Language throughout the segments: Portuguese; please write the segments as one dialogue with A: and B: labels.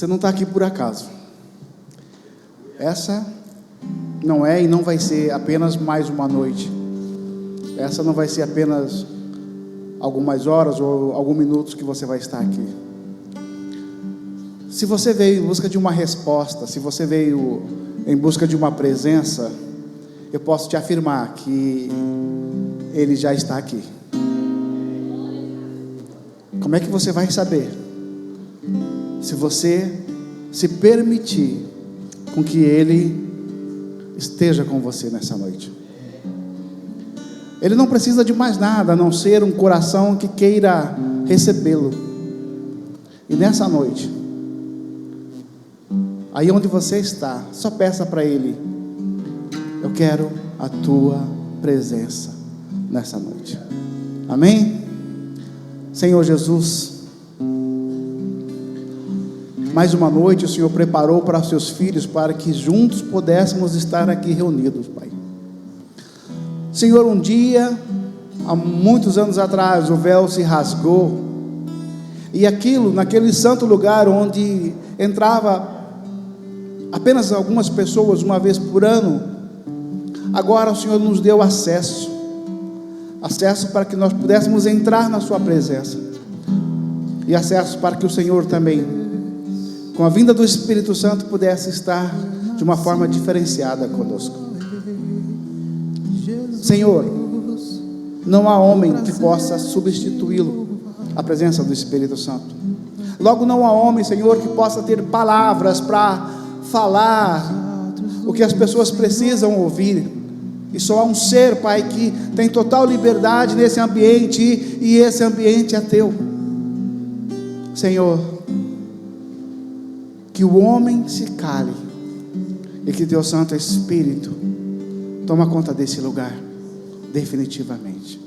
A: Você não está aqui por acaso. Essa não é e não vai ser apenas mais uma noite. Essa não vai ser apenas algumas horas ou alguns minutos que você vai estar aqui. Se você veio em busca de uma resposta, se você veio em busca de uma presença, eu posso te afirmar que Ele já está aqui. Como é que você vai saber? Se você se permitir com que Ele esteja com você nessa noite. Ele não precisa de mais nada a não ser um coração que queira recebê-lo. E nessa noite, aí onde você está, só peça para Ele: eu quero a tua presença nessa noite. Amém? Senhor Jesus, mais uma noite o Senhor preparou para os seus filhos, para que juntos pudéssemos estar aqui reunidos, Pai. Senhor, um dia, há muitos anos atrás, o véu se rasgou, e naquele santo lugar onde entrava apenas algumas pessoas uma vez por ano, agora o Senhor nos deu acesso para que nós pudéssemos entrar na sua presença, e acesso para que o Senhor também, com a vinda do Espírito Santo, pudesse estar de uma forma diferenciada conosco. Senhor, não há homem que possa substituí-lo, a presença do Espírito Santo. Logo, não há homem, Senhor, que possa ter palavras para falar o que as pessoas precisam ouvir. E só há um ser, Pai, que tem total liberdade nesse ambiente, e esse ambiente é teu. Senhor, que o homem se cale e que teu Santo Espírito toma conta desse lugar definitivamente.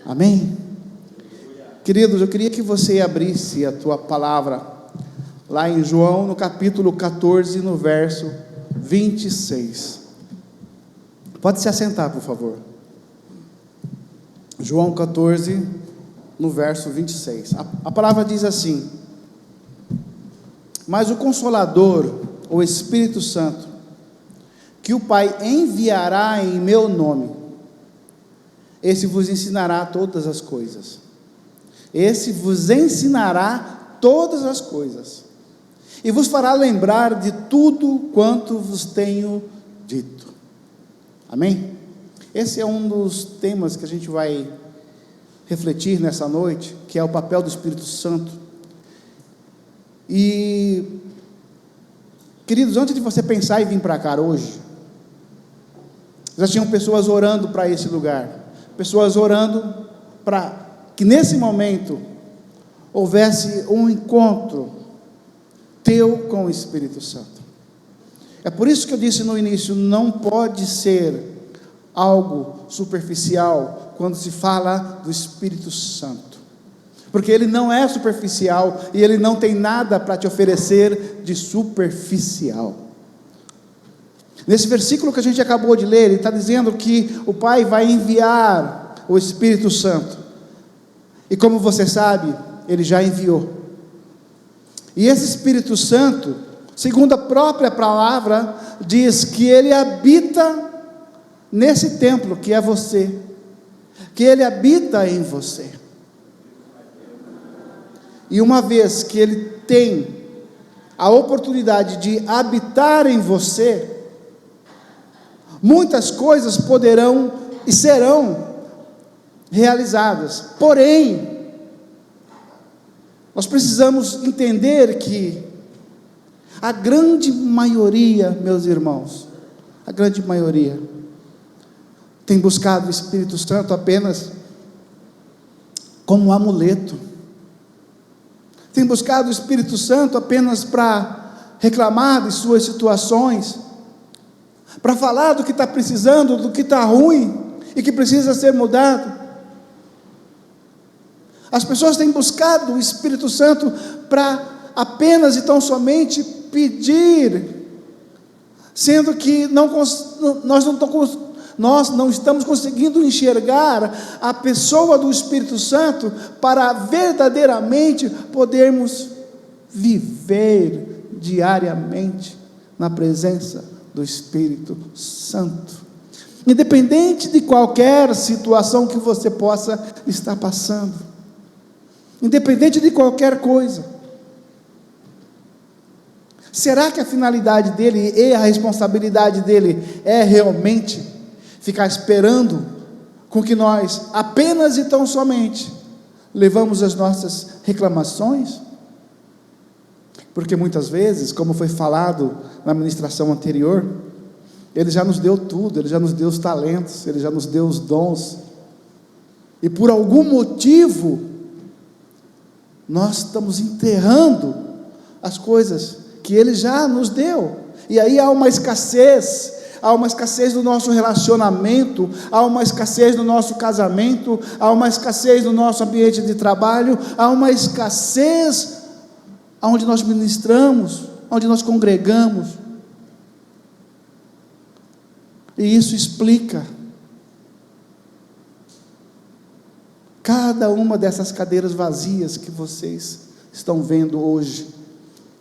A: Amém? Queridos, eu queria que você abrisse a tua palavra lá em João, no capítulo 14, no verso 26. Pode se assentar, por favor. João 14, no verso 26. A palavra diz assim: mas o Consolador, o Espírito Santo, que o Pai enviará em meu nome, esse vos ensinará todas as coisas. Esse vos ensinará todas as coisas, e vos fará lembrar de tudo quanto vos tenho dito. Amém? Esse é um dos temas que a gente vai refletir nessa noite, que é o papel do Espírito Santo. E, queridos, antes de você pensar em vir para cá hoje, já tinham pessoas orando para esse lugar, pessoas orando para que nesse momento houvesse um encontro teu com o Espírito Santo. É por isso que eu disse no início, não pode ser algo superficial quando se fala do Espírito Santo, porque Ele não é superficial, e Ele não tem nada para te oferecer de superficial. Nesse versículo que a gente acabou de ler, Ele está dizendo que o Pai vai enviar o Espírito Santo, e como você sabe, Ele já enviou. E esse Espírito Santo, segundo a própria palavra, diz que Ele habita nesse templo que é você, que Ele habita em você. E uma vez que Ele tem a oportunidade de habitar em você, muitas coisas poderão e serão realizadas. Porém, nós precisamos entender que a grande maioria, meus irmãos, a grande maioria tem buscado o Espírito Santo apenas como um amuleto, tem buscado o Espírito Santo apenas para reclamar de suas situações, para falar do que está precisando, do que está ruim e que precisa ser mudado. As pessoas têm buscado o Espírito Santo para apenas e tão somente pedir, sendo que nós não estamos conseguindo enxergar a pessoa do Espírito Santo para verdadeiramente podermos viver diariamente na presença do Espírito Santo. Independente de qualquer situação que você possa estar passando, independente de qualquer coisa, será que a finalidade dele e a responsabilidade dele é realmente ficar esperando com que nós apenas e tão somente levamos as nossas reclamações? Porque muitas vezes, como foi falado na ministração anterior, Ele já nos deu tudo, Ele já nos deu os talentos, Ele já nos deu os dons, e por algum motivo, nós estamos enterrando as coisas que Ele já nos deu, e aí há uma escassez do nosso relacionamento, há uma escassez no nosso casamento, há uma escassez no nosso ambiente de trabalho, há uma escassez onde nós ministramos, onde nós congregamos, e isso explica cada uma dessas cadeiras vazias que vocês estão vendo hoje.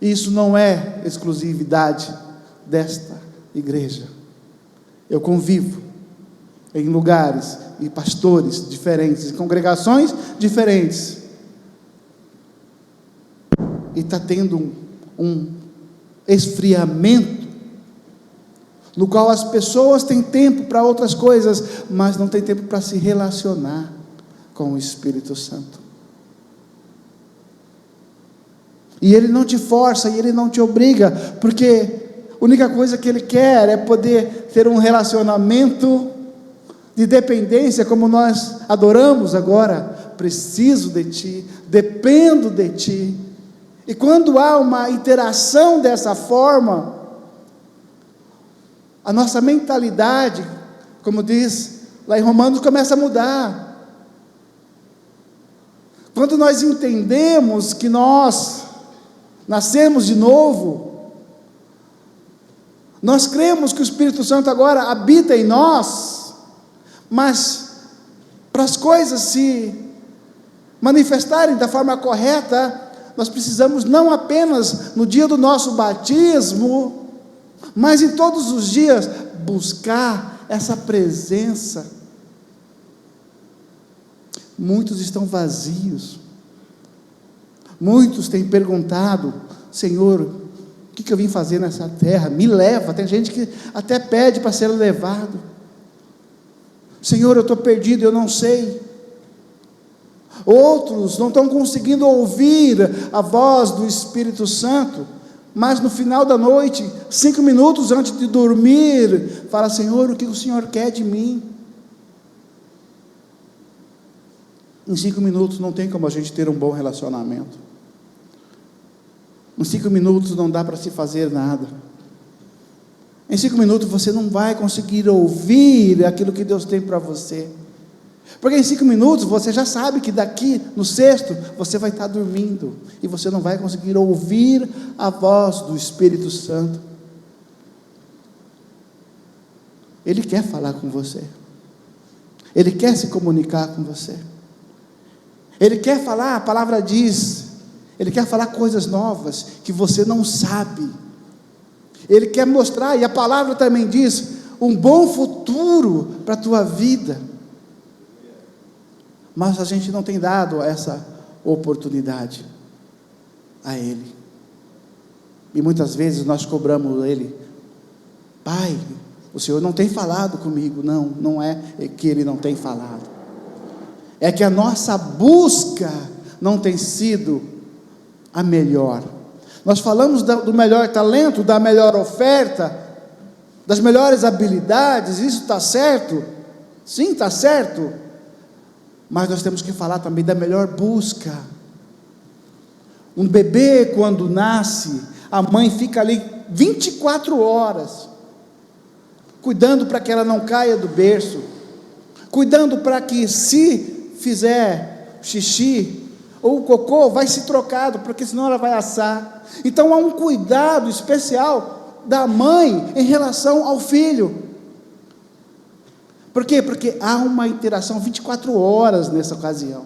A: Isso não é exclusividade desta igreja. Eu convivo em lugares e pastores diferentes, em congregações diferentes, e está tendo um esfriamento, no qual as pessoas têm tempo para outras coisas, mas não têm tempo para se relacionar com o Espírito Santo. E Ele não te força, e Ele não te obriga, porque a única coisa que Ele quer é poder ter um relacionamento de dependência, como nós adoramos agora. Preciso de Ti, dependo de Ti. E quando há uma interação dessa forma, a nossa mentalidade, como diz lá em Romanos, começa a mudar. Quando nós entendemos que nós nascemos de novo, nós cremos que o Espírito Santo agora habita em nós, mas para as coisas se manifestarem da forma correta, nós precisamos não apenas no dia do nosso batismo, mas em todos os dias buscar essa presença. Muitos estão vazios, muitos têm perguntado: Senhor, o que eu vim fazer nessa terra? Me leva. Tem gente que até pede para ser levado. Senhor, eu estou perdido, eu não sei. Outros não estão conseguindo ouvir a voz do Espírito Santo, mas no final da noite, 5 minutos antes de dormir, fala: Senhor, o que o Senhor quer de mim? Em 5 minutos não tem como a gente ter um bom relacionamento. Em 5 minutos não dá para se fazer nada. Em 5 minutos você não vai conseguir ouvir aquilo que Deus tem para você, porque em 5 minutos você já sabe que daqui no sexto você vai estar dormindo, e você não vai conseguir ouvir a voz do Espírito Santo. Ele quer falar com você, Ele quer se comunicar com você, Ele quer falar, a palavra diz, Ele quer falar coisas novas que você não sabe, Ele quer mostrar, e a palavra também diz, um bom futuro para a tua vida, mas a gente não tem dado essa oportunidade a Ele, e muitas vezes nós cobramos Ele: Pai, o Senhor não tem falado comigo. Não, não é que Ele não tem falado, é que a nossa busca não tem sido a melhor. Nós falamos do melhor talento, da melhor oferta, das melhores habilidades, isso está certo? Sim, está certo, mas nós temos que falar também da melhor busca. Um bebê, quando nasce, a mãe fica ali 24 horas, cuidando para que ela não caia do berço, cuidando para que, se fizer xixi ou cocô, vai se trocado, porque senão ela vai assar. Então há um cuidado especial da mãe em relação ao filho. Por quê? Porque há uma interação 24 horas nessa ocasião.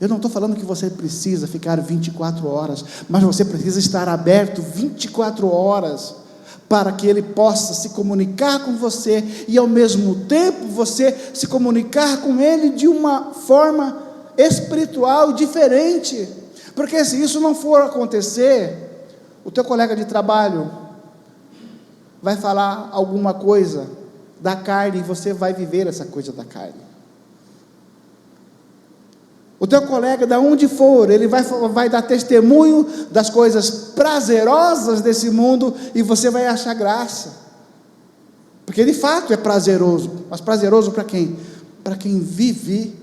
A: Eu não estou falando que você precisa ficar 24 horas, mas você precisa estar aberto 24 horas, para que Ele possa se comunicar com você, e ao mesmo tempo você se comunicar com Ele de uma forma espiritual diferente, porque se isso não for acontecer, o teu colega de trabalho vai falar alguma coisa da carne, e você vai viver essa coisa da carne. O teu colega, de onde for, ele vai dar testemunho das coisas prazerosas desse mundo, e você vai achar graça, porque de fato é prazeroso, mas prazeroso para quem? Para quem vive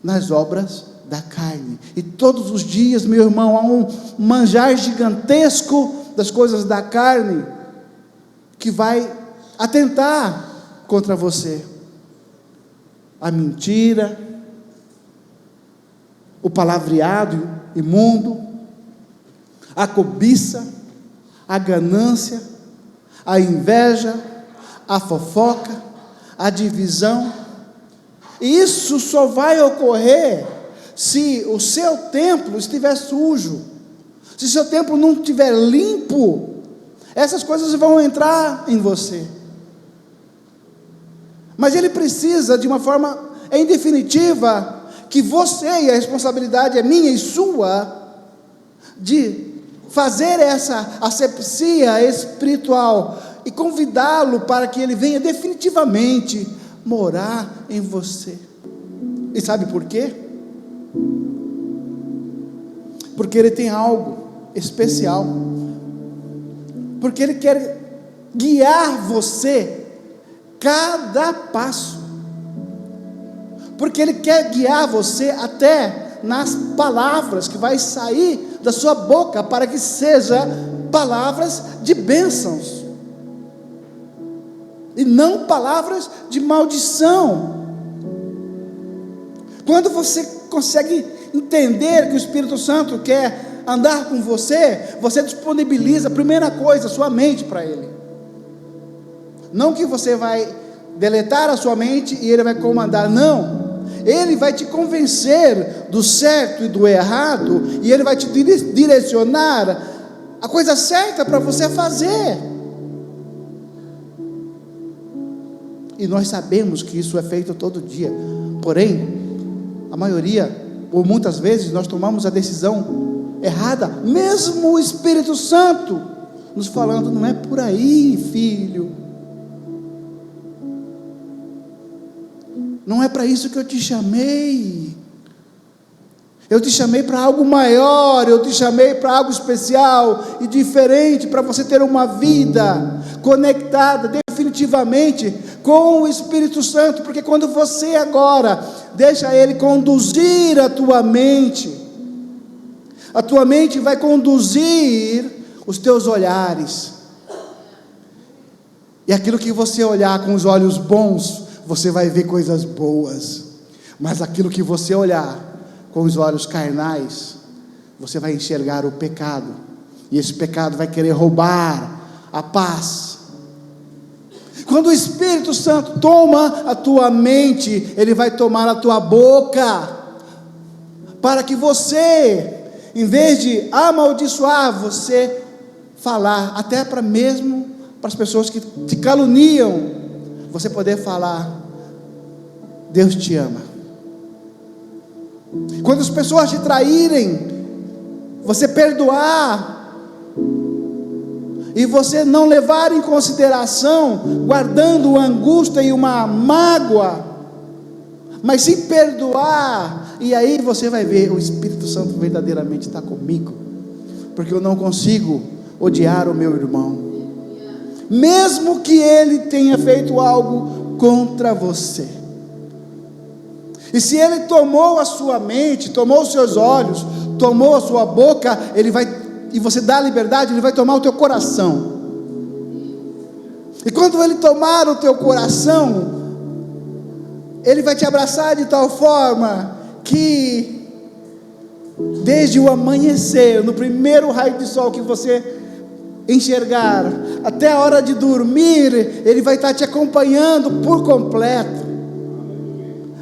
A: nas obras da carne. E todos os dias, meu irmão, há um manjar gigantesco das coisas da carne, que vai atentar contra você. A mentira, o palavreado imundo, a cobiça, a ganância, a inveja, a fofoca, a divisão. E isso só vai ocorrer se o seu templo estiver sujo, se o seu templo não estiver limpo. Essas coisas vão entrar em você, mas ele precisa, de uma forma em definitiva, que você, e a responsabilidade é minha e sua, de fazer essa asepsia espiritual, e convidá-lo para que ele venha definitivamente morar em você. E sabe por quê? Porque ele tem algo especial, porque ele quer guiar você cada passo, porque ele quer guiar você até nas palavras que vai sair da sua boca, para que seja palavras de bênçãos, e não palavras de maldição. Quando você consegue entender que o Espírito Santo quer andar com você, você disponibiliza, a primeira coisa, a sua mente para Ele. Não que você vai deletar a sua mente e Ele vai comandar, não. Ele vai te convencer do certo e do errado, e Ele vai te direcionar a coisa certa para você fazer. E nós sabemos que isso é feito todo dia, porém, a maioria, ou muitas vezes, nós tomamos a decisão errada, mesmo o Espírito Santo nos falando: não é por aí, filho, não é para isso que eu te chamei. Eu te chamei para algo maior, eu te chamei para algo especial e diferente, para você ter uma vida conectada definitivamente com o Espírito Santo, porque quando você agora deixa Ele conduzir a tua mente vai conduzir os teus olhares, e aquilo que você olhar com os olhos bons, você vai ver coisas boas, mas aquilo que você olhar com os olhos carnais, você vai enxergar o pecado, e esse pecado vai querer roubar a paz. Quando o Espírito Santo toma a tua mente, ele vai tomar a tua boca, para que você, em vez de amaldiçoar, você falar, até para mesmo para as pessoas que te caluniam, você poder falar: Deus te ama. Quando as pessoas te traírem, você perdoar, e você não levar em consideração, guardando uma angústia e uma mágoa, mas sim perdoar, e aí você vai ver: o Espírito Santo verdadeiramente está comigo, porque eu não consigo odiar o meu irmão, mesmo que ele tenha feito algo contra você. E se ele tomou a sua mente, tomou os seus olhos, tomou a sua boca, ele vai, e você dá liberdade, ele vai tomar o teu coração. E quando ele tomar o teu coração, ele vai te abraçar de tal forma que, desde o amanhecer, no primeiro raio de sol que você enxergar, até a hora de dormir, ele vai estar te acompanhando por completo.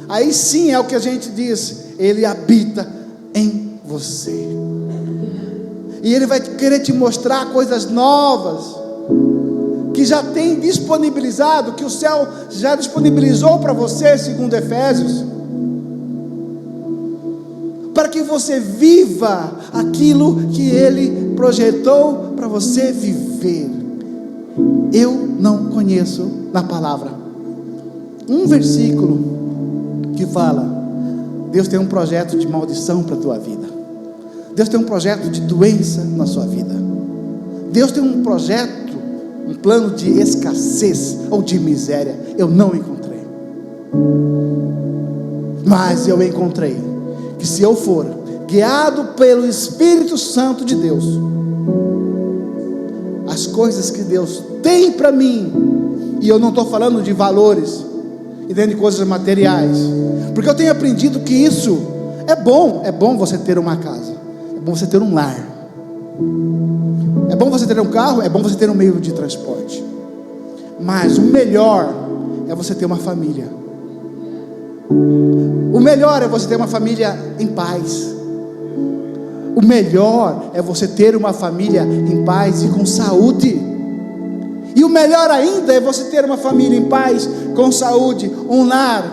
A: Aí sim é o que a gente diz: Ele habita em você. E Ele vai querer te mostrar coisas novas, que já tem disponibilizado, que o céu já disponibilizou para você, segundo Efésios, para que você viva aquilo que Ele projetou para você viver. Eu não conheço na palavra um versículo que fala: Deus tem um projeto de maldição para a tua vida, Deus tem um projeto de doença na sua vida, Deus tem um projeto, um plano de escassez ou de miséria. Eu não encontrei, mas eu encontrei que se eu for guiado pelo Espírito Santo de Deus, as coisas que Deus tem para mim, e eu não estou falando de valores e nem de coisas materiais, porque eu tenho aprendido que isso é bom você ter uma casa, é bom você ter um lar, é bom você ter um carro, é bom você ter um meio de transporte, mas o melhor é você ter uma família. O melhor é você ter uma família em paz. O melhor é você ter uma família em paz e com saúde. E o melhor ainda é você ter uma família em paz, com saúde, um lar,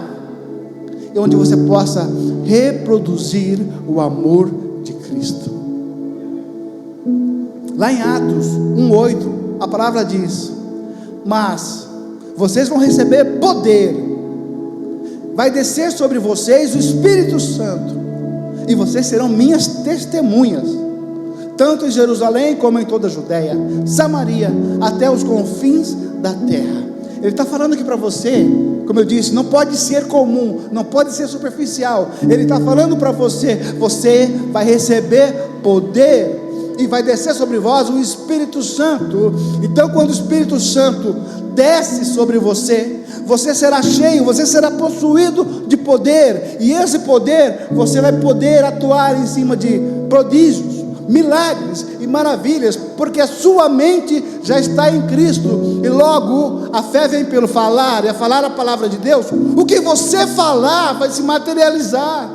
A: onde você possa reproduzir o amor de Cristo. Lá em Atos 1:8, a palavra diz: mas vocês vão receber poder, vai descer sobre vocês o Espírito Santo, e vocês serão minhas testemunhas, tanto em Jerusalém como em toda a Judéia, Samaria, até os confins da terra. Ele está falando aqui para você, como eu disse, não pode ser comum, não pode ser superficial. Ele está falando para você: você vai receber poder, e vai descer sobre vós o Espírito Santo. Então, quando o Espírito Santo desce sobre você, você será cheio, você será possuído de poder, e esse poder, você vai poder atuar em cima de prodígios, milagres e maravilhas, porque a sua mente já está em Cristo, e logo a fé vem pelo falar, e a falar a palavra de Deus. O que você falar vai se materializar.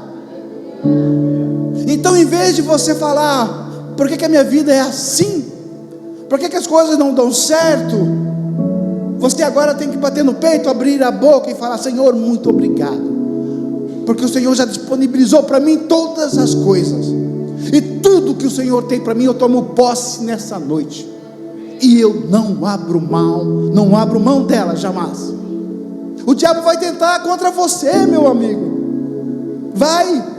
A: Então, em vez de você falar: por que a minha vida é assim? Por que as coisas não dão certo? Você agora tem que bater no peito, abrir a boca e falar: Senhor, muito obrigado, porque o Senhor já disponibilizou para mim todas as coisas, e tudo que o Senhor tem para mim, eu tomo posse nessa noite, e eu não abro mão dela jamais. O diabo vai tentar contra você, meu amigo, vai.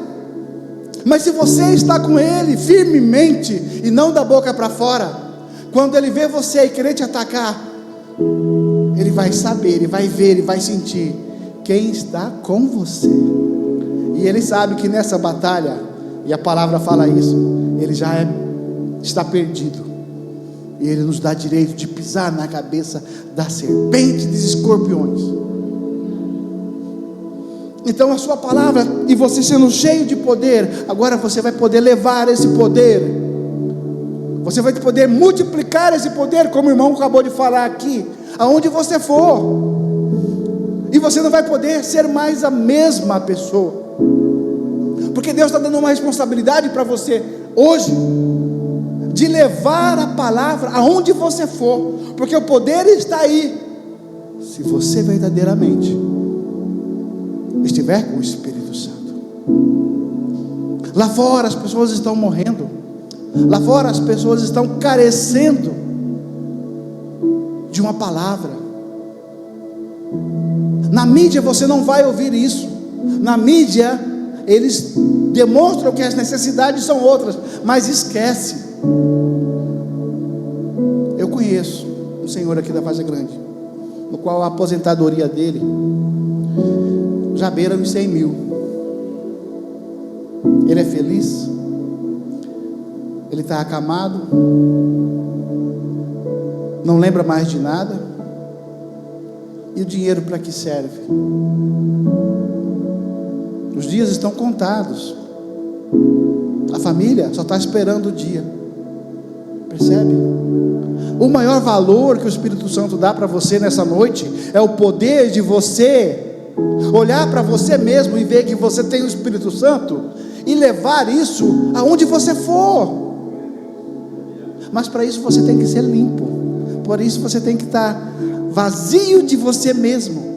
A: Mas se você está com ele firmemente, e não da boca para fora, quando ele vê você e querer te atacar, ele vai saber, ele vai ver, ele vai sentir quem está com você, e ele sabe que nessa batalha, e a palavra fala isso, ele já está perdido, e ele nos dá direito de pisar na cabeça da serpente, dos escorpiões. Então a sua palavra, e você sendo cheio de poder, agora você vai poder levar esse poder, você vai poder multiplicar esse poder, como o irmão acabou de falar aqui, aonde você for, e você não vai poder ser mais a mesma pessoa, porque Deus está dando uma responsabilidade para você hoje, de levar a palavra aonde você for, porque o poder está aí, se você verdadeiramente estiver com o Espírito Santo. Lá fora as pessoas estão morrendo, lá fora as pessoas estão carecendo de uma palavra. Na mídia você não vai ouvir isso. Na mídia eles demonstram que as necessidades são outras, mas esquece. Eu conheço um senhor aqui da Vargem Grande, no qual a aposentadoria dele já beira os 100 mil. Ele é feliz, ele está acamado, não lembra mais de nada. E o dinheiro para que serve? Os dias estão contados, a família só está esperando o dia. Percebe? O maior valor que o Espírito Santo dá para você nessa noite é o poder de você olhar para você mesmo e ver que você tem o Espírito Santo e levar isso aonde você for. Mas para isso você tem que ser limpo, por isso você tem que estar vazio de você mesmo,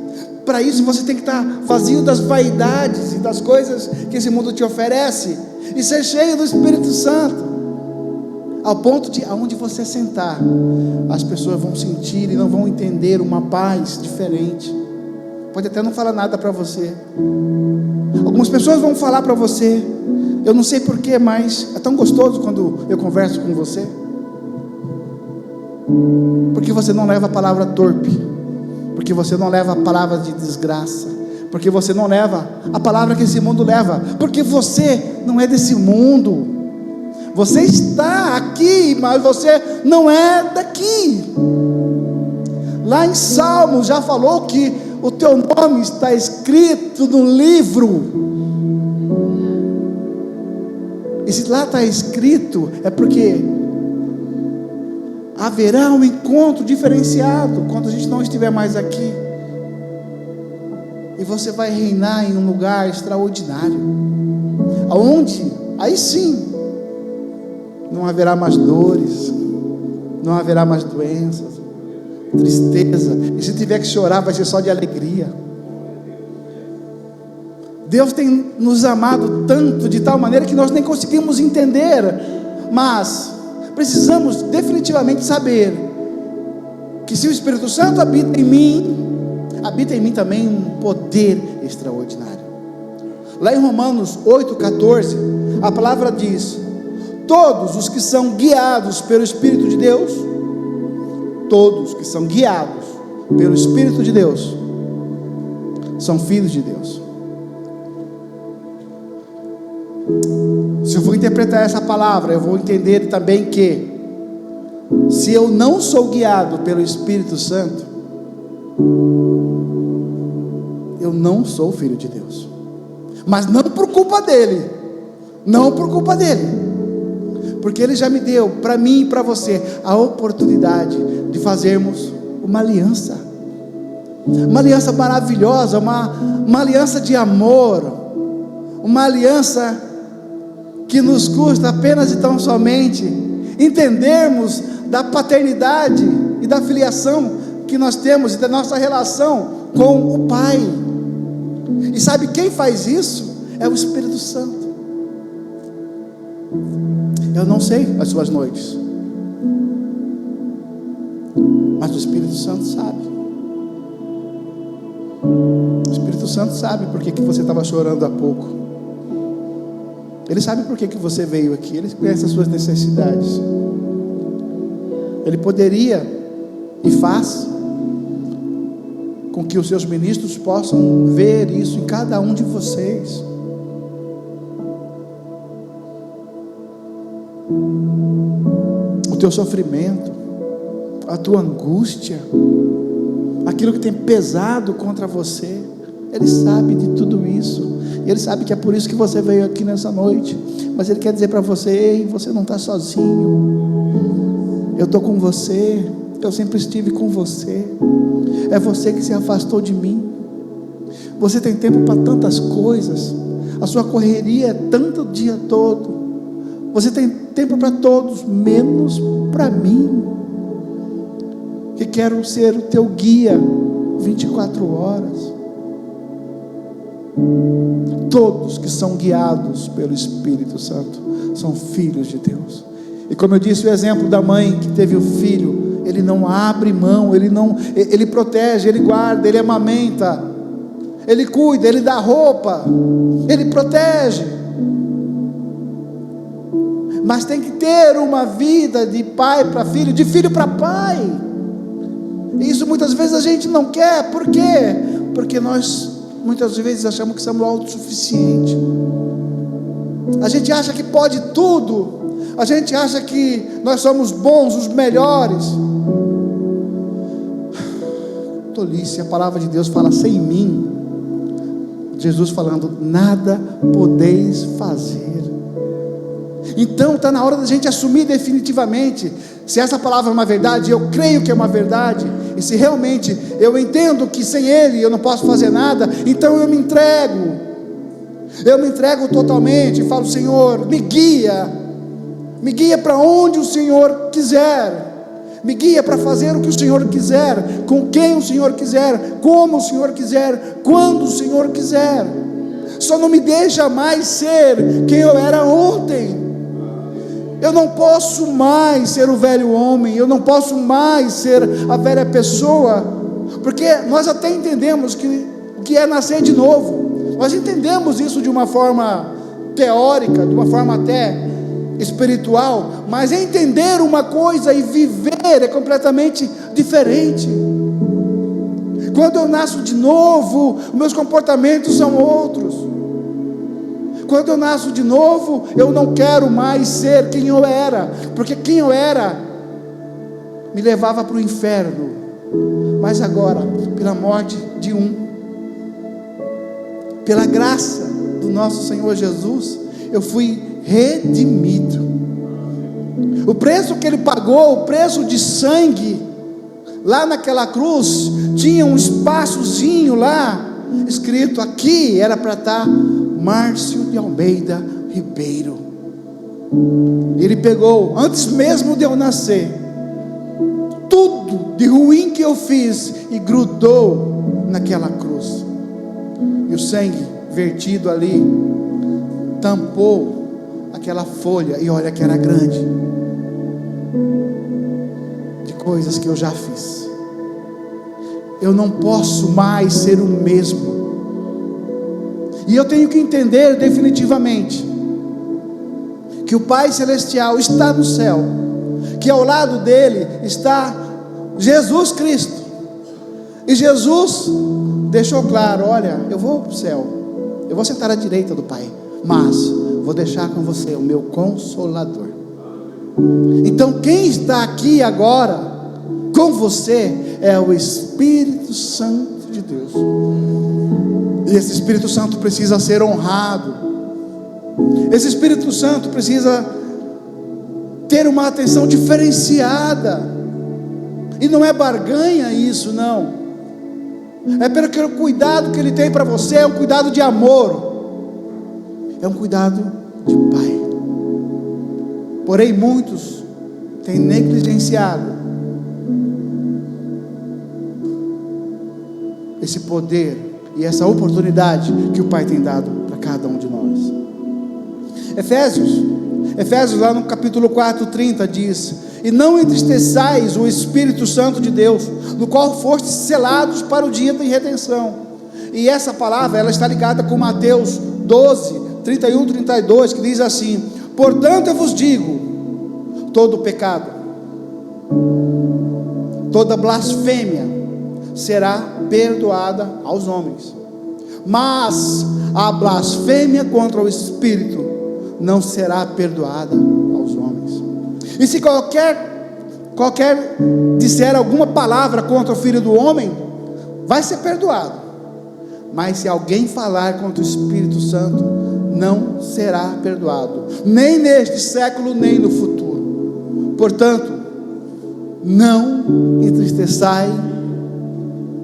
A: para isso você tem que estar vazio das vaidades e das coisas que esse mundo te oferece, e ser cheio do Espírito Santo, ao ponto de aonde você sentar, as pessoas vão sentir e não vão entender uma paz diferente. Pode até não falar nada para você, algumas pessoas vão falar para você, eu não sei porquê, mas é tão gostoso quando eu converso com você, porque você não leva a palavra torpe, porque você não leva a palavra de desgraça, porque você não leva a palavra que esse mundo leva, porque você não é desse mundo, você está aqui, mas você não é daqui. Lá em Salmos já falou que o teu nome está escrito no livro, e se lá está escrito, é porque haverá um encontro diferenciado quando a gente não estiver mais aqui, e você vai reinar em um lugar extraordinário, aonde, aí sim, não haverá mais dores, não haverá mais doenças, tristeza, e se tiver que chorar, vai ser só de alegria. Deus tem nos amado tanto, de tal maneira que nós nem conseguimos entender, mas precisamos definitivamente saber que se o Espírito Santo habita em mim também um poder extraordinário. Lá em Romanos 8,14, a palavra diz: todos os que são guiados pelo Espírito de Deus, todos que são guiados pelo Espírito de Deus, são filhos de Deus. Se eu for interpretar essa palavra, eu vou entender também que, se eu não sou guiado pelo Espírito Santo, eu não sou filho de Deus, mas não por culpa dele, porque ele já me deu, para mim e para você, a oportunidade de fazermos uma aliança maravilhosa, uma aliança de amor, uma aliança que nos custa apenas e tão somente entendermos da paternidade e da filiação que nós temos, e da nossa relação com o Pai. E sabe quem faz isso? É o Espírito Santo. Eu não sei as suas noites, mas o Espírito Santo sabe. O Espírito Santo sabe por que você estava chorando há pouco. Ele sabe por que você veio aqui. Ele conhece as suas necessidades. Ele poderia e faz com que os seus ministros possam ver isso em cada um de vocês. O teu sofrimento, a tua angústia, aquilo que tem pesado contra você, Ele sabe de tudo isso, e Ele sabe que é por isso que você veio aqui nessa noite, mas Ele quer dizer para você: ei, você não está sozinho, eu estou com você, eu sempre estive com você, é você que se afastou de mim, você tem tempo para tantas coisas, a sua correria é tanto o dia todo, você tem tempo para todos, menos para mim, que quero ser o teu guia 24 horas. Todos que são guiados pelo Espírito Santo são filhos de Deus. E como eu disse, o exemplo da mãe que teve o filho, ele não abre mão, ele protege, ele guarda, ele amamenta, ele cuida, ele dá roupa, ele protege, mas tem que ter uma vida de pai para filho, de filho para pai. E isso muitas vezes a gente não quer. Por quê? Porque nós muitas vezes achamos que somos autossuficientes, a gente acha que pode tudo, a gente acha que nós somos bons, os melhores. Tolice, a palavra de Deus fala: sem mim, Jesus falando, nada podeis fazer. Então está na hora da gente assumir definitivamente, se essa palavra é uma verdade, eu creio que é uma verdade, e se realmente eu entendo que sem Ele eu não posso fazer nada, então eu me entrego totalmente e falo: Senhor, me guia para onde o Senhor quiser, me guia para fazer o que o Senhor quiser, com quem o Senhor quiser, como o Senhor quiser, quando o Senhor quiser. Só não me deixa mais ser quem eu era ontem. Eu não posso mais ser o velho homem, eu não posso mais ser a velha pessoa, porque nós até entendemos o que é nascer de novo, nós entendemos isso de uma forma teórica, de uma forma até espiritual, mas entender uma coisa e viver é completamente diferente. Quando eu nasço de novo, meus comportamentos são outros. Quando eu nasço de novo, eu não quero mais ser quem eu era, porque quem eu era me levava para o inferno, mas agora, pela morte de pela graça do nosso Senhor Jesus, eu fui redimido. O preço que Ele pagou, o preço de sangue, lá naquela cruz, tinha um espaçozinho lá, escrito aqui, era para estar Márcio de Almeida Ribeiro. Ele pegou, antes mesmo de eu nascer, tudo de ruim que eu fiz e grudou naquela cruz. E o sangue vertido ali tampou aquela folha, e olha que era grande, de coisas que eu já fiz. Eu não posso mais ser o mesmo. E eu tenho que entender definitivamente que o Pai Celestial está no céu, que ao lado dele está Jesus Cristo, e Jesus deixou claro: olha, eu vou para o céu, eu vou sentar à direita do Pai, mas vou deixar com você o meu Consolador. Então quem está aqui agora com você é o Espírito Santo de Deus. E esse Espírito Santo precisa ser honrado. Esse Espírito Santo precisa ter uma atenção diferenciada. E não é barganha isso, não. É pelo cuidado que Ele tem para você, é um cuidado de amor, é um cuidado de Pai. Porém muitos têm negligenciado esse poder e essa oportunidade que o Pai tem dado para cada um de nós. Efésios lá no capítulo 4:30 diz: e não entristeçais o Espírito Santo de Deus, no qual fostes selados para o dia de redenção. E essa palavra, ela está ligada com Mateus 12:31-32, que diz assim: portanto eu vos digo, todo pecado, toda blasfêmia será perdoada aos homens, mas a blasfêmia contra o Espírito não será perdoada aos homens. E se qualquer disser alguma palavra contra o Filho do Homem, vai ser perdoado, mas se alguém falar contra o Espírito Santo, não será perdoado, nem neste século, nem no futuro. Portanto, não entristeçai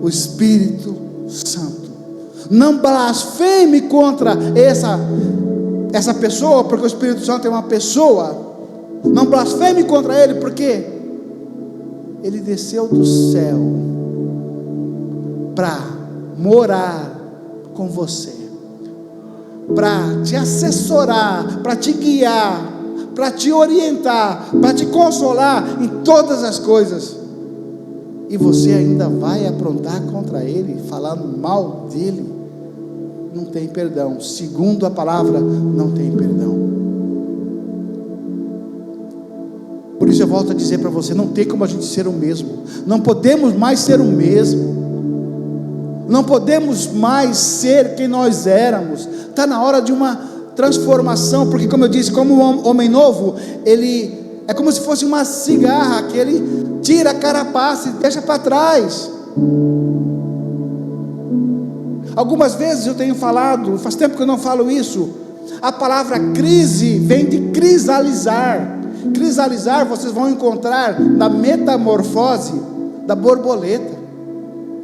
A: o Espírito Santo. Não blasfeme contra essa pessoa, porque o Espírito Santo é uma pessoa. Não blasfeme contra Ele, porque Ele desceu do céu para morar com você, para te assessorar, para te guiar, para te orientar, para te consolar em todas as coisas. E você ainda vai aprontar contra Ele, falando mal dEle? Não tem perdão. Segundo a palavra, não tem perdão. Por isso eu volto a dizer para você: não tem como a gente ser o mesmo. Não podemos mais ser o mesmo. Não podemos mais ser quem nós éramos. Está na hora de uma transformação, porque, como eu disse, como um homem novo, ele é como se fosse uma cigarra que ele tira a carapaça e deixa para trás. Algumas vezes eu tenho falado, faz tempo que eu não falo isso, a palavra crise vem de crisalizar. Crisalizar vocês vão encontrar na Metamorfose da borboleta.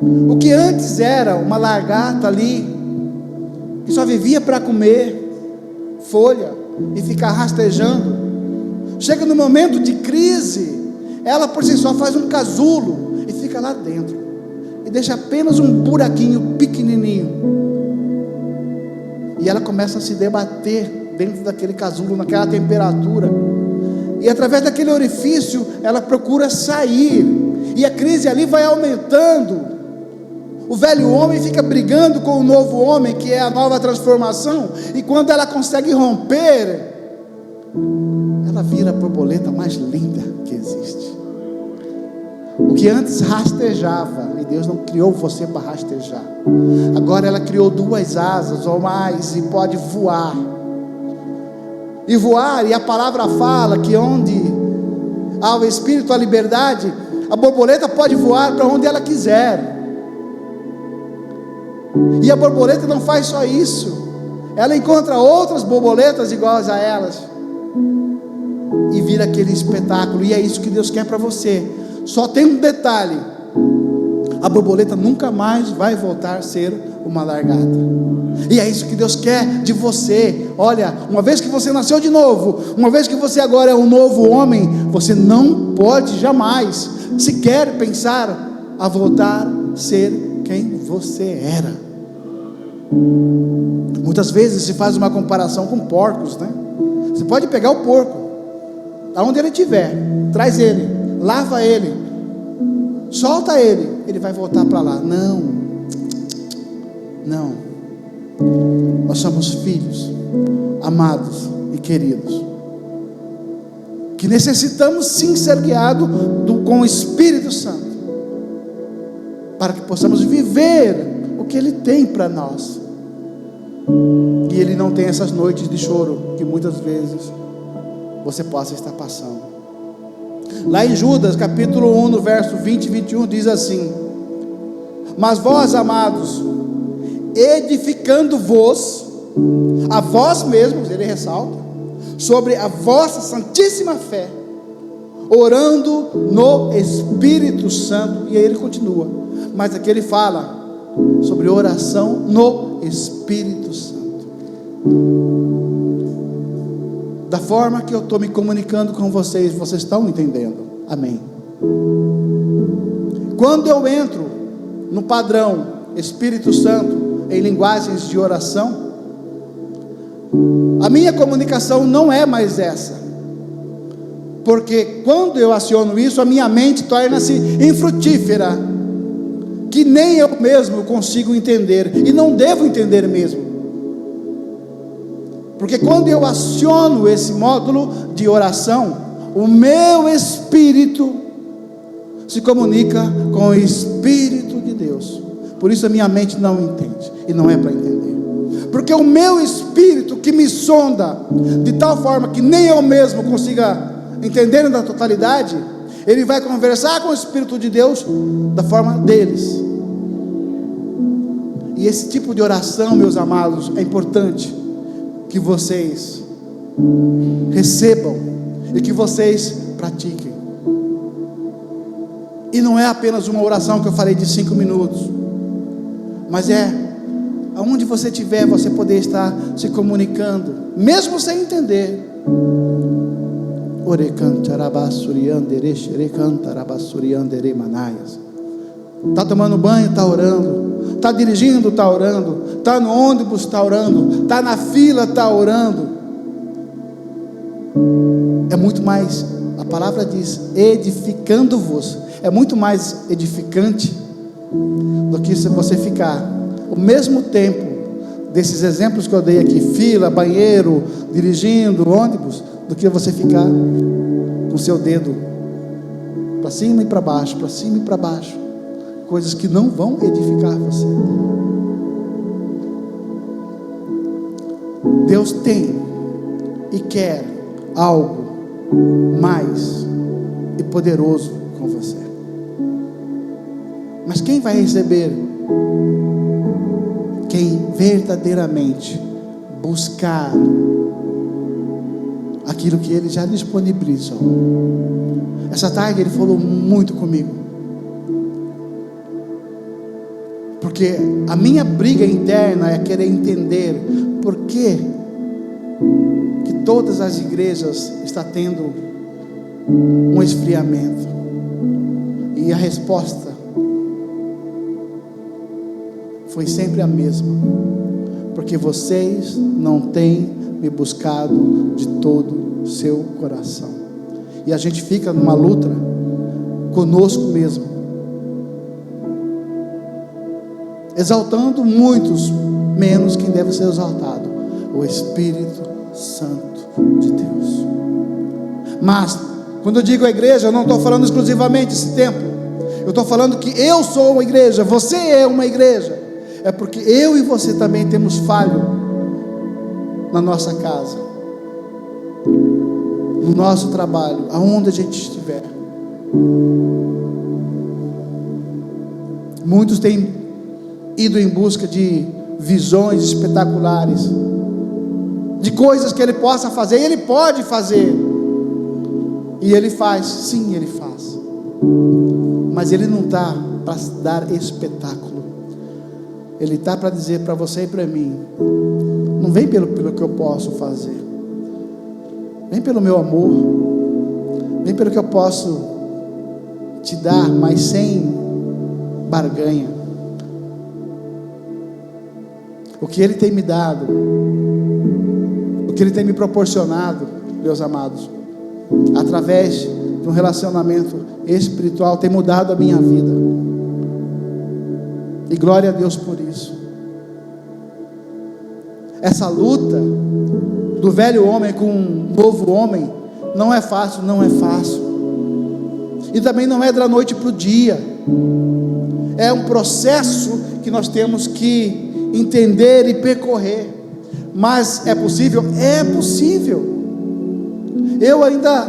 A: O que antes era uma lagarta ali, que só vivia para comer folha e ficar rastejando, chega no momento de crise, ela por si só faz um casulo e fica lá dentro, e deixa apenas um buraquinho pequenininho, e ela começa a se debater dentro daquele casulo, naquela temperatura, e através daquele orifício, ela procura sair, e a crise ali vai aumentando. O velho homem fica brigando com o novo homem, que é a nova transformação, e quando ela consegue romper, ela vira a borboleta mais linda que existe. O que antes rastejava, e Deus não criou você para rastejar, agora ela criou 2 asas ou mais, e pode voar. E voar, e a palavra fala que onde há o Espírito, a liberdade, a borboleta pode voar para onde ela quiser. E a borboleta não faz só isso, ela encontra outras borboletas iguais a elas, e vira aquele espetáculo. E é isso que Deus quer para você. Só tem um detalhe: a borboleta nunca mais vai voltar a ser uma lagarta. E é isso que Deus quer de você. Olha, uma vez que você nasceu de novo, uma vez que você agora é um novo homem, você não pode jamais sequer pensar a voltar a ser quem você era. Muitas vezes se faz uma comparação com porcos, né? Você pode pegar o porco, aonde ele estiver, traz ele, lava ele, solta ele, ele vai voltar para lá. Não, nós somos filhos amados e queridos, que necessitamos sim ser guiados com o Espírito Santo, para que possamos viver o que Ele tem para nós, e Ele não tem essas noites de choro que muitas vezes você possa estar passando. Lá em Judas capítulo 1, no verso 20 e 21, diz assim: mas vós, amados, edificando-vos a vós mesmos, ele ressalta, sobre a vossa santíssima fé, orando no Espírito Santo. E aí ele continua, mas aqui ele fala sobre oração no Espírito Santo. Da forma que eu estou me comunicando com vocês, vocês estão entendendo? Amém. Quando eu entro no padrão Espírito Santo em linguagens de oração, a minha comunicação não é mais essa, porque quando eu aciono isso, a minha mente torna-se infrutífera, que nem eu mesmo consigo entender, e não devo entender mesmo, porque quando eu aciono esse módulo de oração, o meu espírito se comunica com o Espírito de Deus. Por isso a minha mente não entende, e não é para entender, porque o meu espírito que me sonda, de tal forma que nem eu mesmo consiga entender na totalidade, ele vai conversar com o Espírito de Deus da forma deles. E esse tipo de oração, meus amados, é importante que vocês recebam e que vocês pratiquem. E não é apenas uma oração que eu falei de 5 minutos, mas é aonde você estiver, você poder estar se comunicando, mesmo sem entender. Está tomando banho, está orando. Está dirigindo, está orando. Está no ônibus, está orando. Está na fila, está orando. É muito mais, a palavra diz, edificando-vos. É muito mais edificante do que se você ficar o mesmo tempo desses exemplos que eu dei aqui, fila, banheiro, dirigindo, ônibus, do que você ficar com o seu dedo para cima e para baixo, para cima e para baixo, coisas que não vão edificar você. Deus tem e quer algo mais e poderoso com você. Mas quem vai receber? Quem verdadeiramente buscar aquilo que Ele já disponibilizou. Essa tarde Ele falou muito comigo. Porque a minha briga interna é querer entender por que todas as igrejas estão tendo um esfriamento. E a resposta foi sempre a mesma: porque vocês não têm me buscado de todo o seu coração. E a gente fica numa luta conosco mesmo, exaltando muitos, menos quem deve ser exaltado: o Espírito Santo de Deus. Mas quando eu digo a igreja, eu não estou falando exclusivamente esse templo. Eu estou falando que eu sou uma igreja, você é uma igreja. É porque eu e você também temos falho na nossa casa, no nosso trabalho, aonde a gente estiver. Muitos têm ido em busca de visões espetaculares, de coisas que ele possa fazer, e ele pode fazer, e ele faz, sim, ele faz, mas ele não está para dar espetáculo, ele está para dizer para você e para mim: não vem pelo que eu posso fazer, vem pelo meu amor, vem pelo que eu posso te dar, mas sem barganha. O que ele tem me dado, o que ele tem me proporcionado, meus amados, através de um relacionamento espiritual, tem mudado a minha vida, e glória a Deus por isso. Essa luta do velho homem com um novo homem não é fácil, não é fácil, e também não é da noite para o dia. É um processo que nós temos que entender e percorrer. Mas é possível? É possível. Eu ainda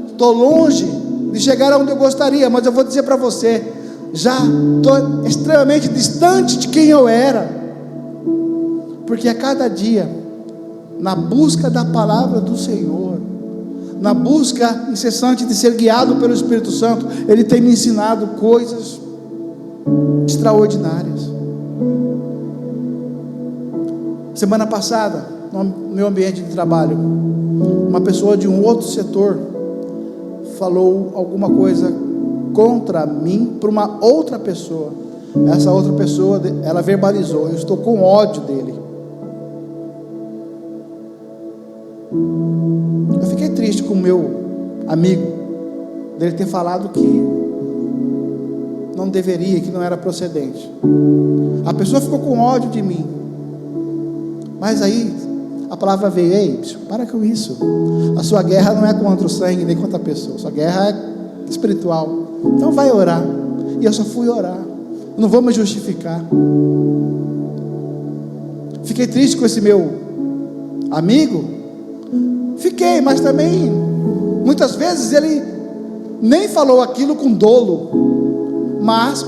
A: estou longe de chegar aonde eu gostaria, mas eu vou dizer para você, já estou extremamente distante de quem eu era, porque a cada dia, na busca da palavra do Senhor, na busca incessante de ser guiado pelo Espírito Santo, Ele tem me ensinado coisas extraordinárias. Semana passada, no meu ambiente de trabalho, uma pessoa de um outro setor falou alguma coisa contra mim para uma outra pessoa. Essa outra pessoa, ela verbalizou: eu estou com ódio dele. Eu fiquei triste com o meu amigo, dele ter falado que não deveria, que não era procedente. A pessoa ficou com ódio de mim, mas aí a palavra veio: ei, para com isso, a sua guerra não é contra o sangue nem contra a pessoa, sua guerra é espiritual, então vai orar. E eu só fui orar, eu não vou me justificar. Fiquei triste com esse meu amigo, fiquei, mas também muitas vezes ele nem falou aquilo com dolo, mas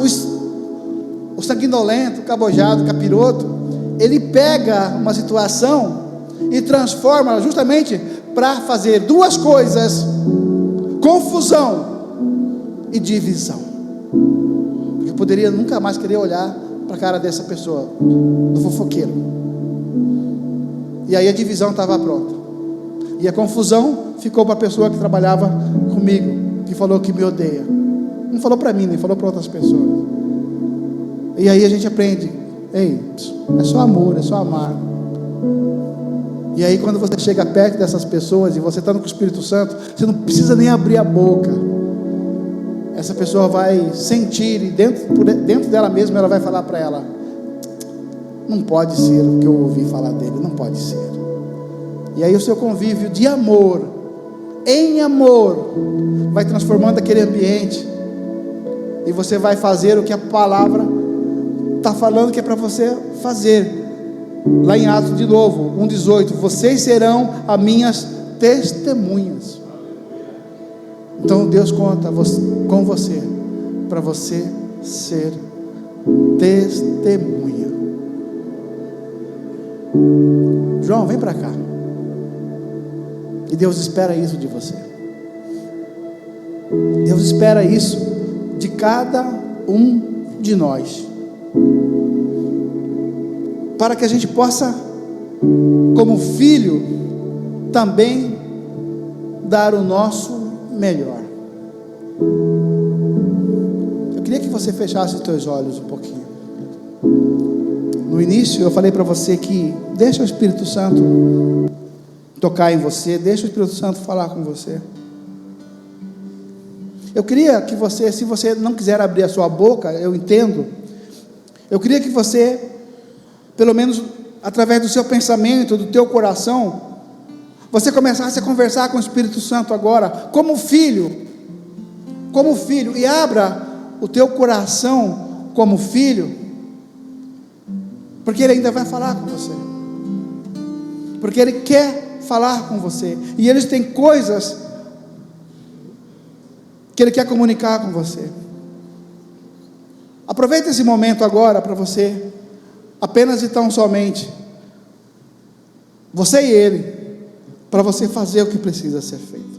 A: o sanguinolento, o cabojado, o capiroto, ele pega uma situação e transforma justamente para fazer duas coisas: confusão e divisão. Eu poderia nunca mais querer olhar para a cara dessa pessoa, do fofoqueiro, e aí a divisão estava pronta, e a confusão ficou para a pessoa que trabalhava comigo, que falou que me odeia. Não falou para mim, nem falou para outras pessoas. E aí a gente aprende: ei, é só amor, é só amar. E aí quando você chega perto dessas pessoas e você está com o Espírito Santo, você não precisa nem abrir a boca. Essa pessoa vai sentir, e dentro dela mesma ela vai falar para ela: não pode ser o que eu ouvi falar dele, não pode ser. E aí o seu convívio de amor, em amor, vai transformando aquele ambiente, e você vai fazer o que a palavra está falando que é para você fazer. Lá em Atos de novo, 1:18, vocês serão as minhas testemunhas. Então Deus conta com você, para você ser testemunha. João, vem para cá. E Deus espera isso de você. Deus espera isso de cada um de nós. para que a gente possa, como filho, também dar o nosso melhor. Eu queria que você fechasse os teus olhos um pouquinho. No início eu falei para você que deixa o Espírito Santo tocar em você, deixa o Espírito Santo falar com você. Eu queria que você, se você não quiser abrir a sua boca, eu entendo. Eu queria que você, pelo menos através do seu pensamento, do teu coração, você começasse a conversar com o Espírito Santo agora, como filho, e abra o teu coração como filho, porque Ele ainda vai falar com você, porque Ele quer falar com você, e Ele tem coisas que Ele quer comunicar com você. Aproveita esse momento agora para você, apenas e tão somente, você e Ele, para você fazer o que precisa ser feito.